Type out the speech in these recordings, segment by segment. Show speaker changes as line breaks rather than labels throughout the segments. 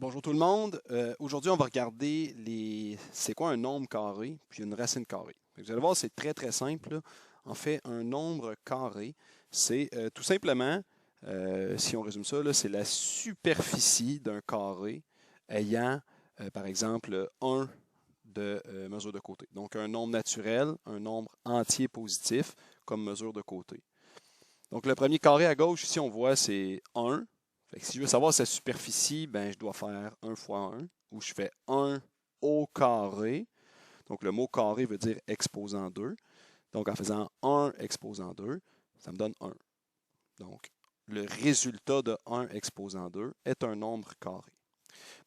Bonjour tout le monde. Aujourd'hui, on va regarder c'est quoi un nombre carré puis une racine carrée. Vous allez voir, c'est très très simple, là. En fait, un nombre carré, c'est tout simplement, si on résume ça, là, c'est la superficie d'un carré ayant, par exemple, 1 de mesure de côté. Donc, un nombre naturel, un nombre entier positif comme mesure de côté. Donc, le premier carré à gauche, ici, on voit, c'est 1. Fait que si je veux savoir sa superficie, ben, je dois faire 1 fois 1, ou je fais 1 au carré. Donc, le mot carré veut dire exposant 2. Donc, en faisant 1 exposant 2, ça me donne 1. Donc, le résultat de 1 exposant 2 est un nombre carré.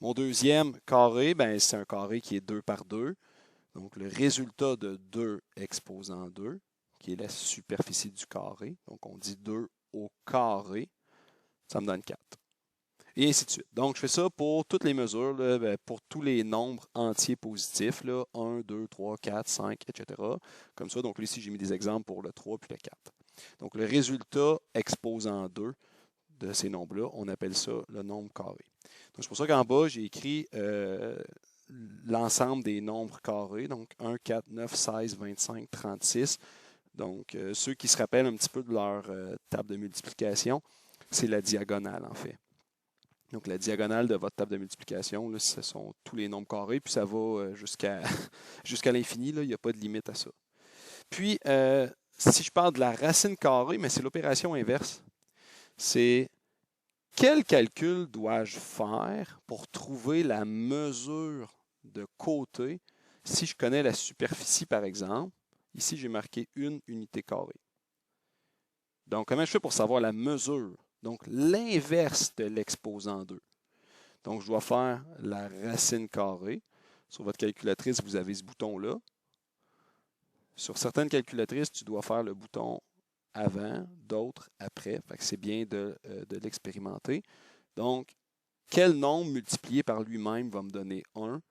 Mon deuxième carré, ben, c'est un carré qui est 2 par 2. Donc, le résultat de 2 exposant 2, qui est la superficie du carré. Donc, on dit 2 au carré, ça me donne 4. Et ainsi de suite. Donc, je fais ça pour toutes les mesures, là, pour tous les nombres entiers positifs, là, 1, 2, 3, 4, 5, etc. Comme ça, donc ici, j'ai mis des exemples pour le 3 puis le 4. Donc, le résultat exposant 2 de ces nombres-là, on appelle ça le nombre carré. Donc, c'est pour ça qu'en bas, j'ai écrit l'ensemble des nombres carrés, donc 1, 4, 9, 16, 25, 36. Donc, ceux qui se rappellent un petit peu de leur table de multiplication, c'est la diagonale, en fait. Donc, la diagonale de votre table de multiplication, là, ce sont tous les nombres carrés, puis ça va jusqu'à jusqu'à l'infini. Il n'y a pas de limite à ça. Puis, si je parle de la racine carrée, mais c'est l'opération inverse. C'est quel calcul dois-je faire pour trouver la mesure de côté si je connais la superficie, par exemple. Ici, j'ai marqué 1 unité carrée. Donc, comment je fais pour savoir la mesure? Donc, l'inverse de l'exposant 2. Donc, je dois faire la racine carrée. Sur votre calculatrice, vous avez ce bouton-là. Sur certaines calculatrices, tu dois faire le bouton avant, d'autres après. Fait que c'est bien de l'expérimenter. Donc, quel nombre multiplié par lui-même va me donner 1?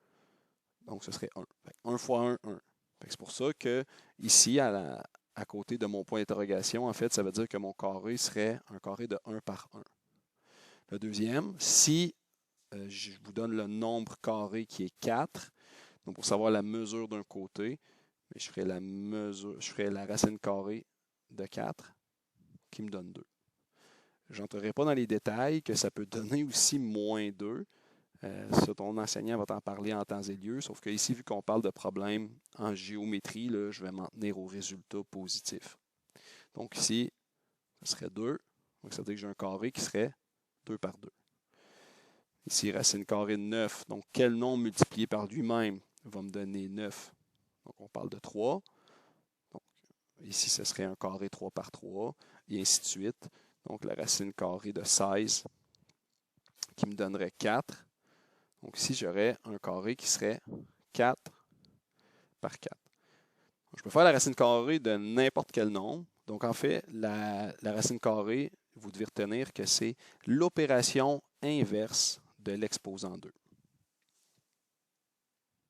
Donc, ce serait 1. 1 fois 1, 1. C'est pour ça que ici, à côté de mon point d'interrogation, en fait, ça veut dire que mon carré serait un carré de 1 par 1. Le deuxième, si je vous donne le nombre carré qui est 4, donc pour savoir la mesure d'un côté, je ferai la racine carrée de 4 qui me donne 2. Je n'entrerai pas dans les détails que ça peut donner aussi moins 2. Ça, ton enseignant va t'en parler en temps et lieu, sauf que ici, vu qu'on parle de problèmes en géométrie, là, je vais m'en tenir au résultat positif. Donc ici, ce serait 2. Donc ça veut dire que j'ai un carré qui serait 2 par 2. Ici, racine carrée de 9. Donc quel nombre multiplié par lui-même va me donner 9? Donc on parle de 3. Donc ici, ce serait un carré 3 par 3, et ainsi de suite. Donc la racine carrée de 16 qui me donnerait 4. Donc ici, j'aurais un carré qui serait 4 par 4. Donc, je peux faire la racine carrée de n'importe quel nombre. Donc en fait, la racine carrée, vous devez retenir que c'est l'opération inverse de l'exposant 2.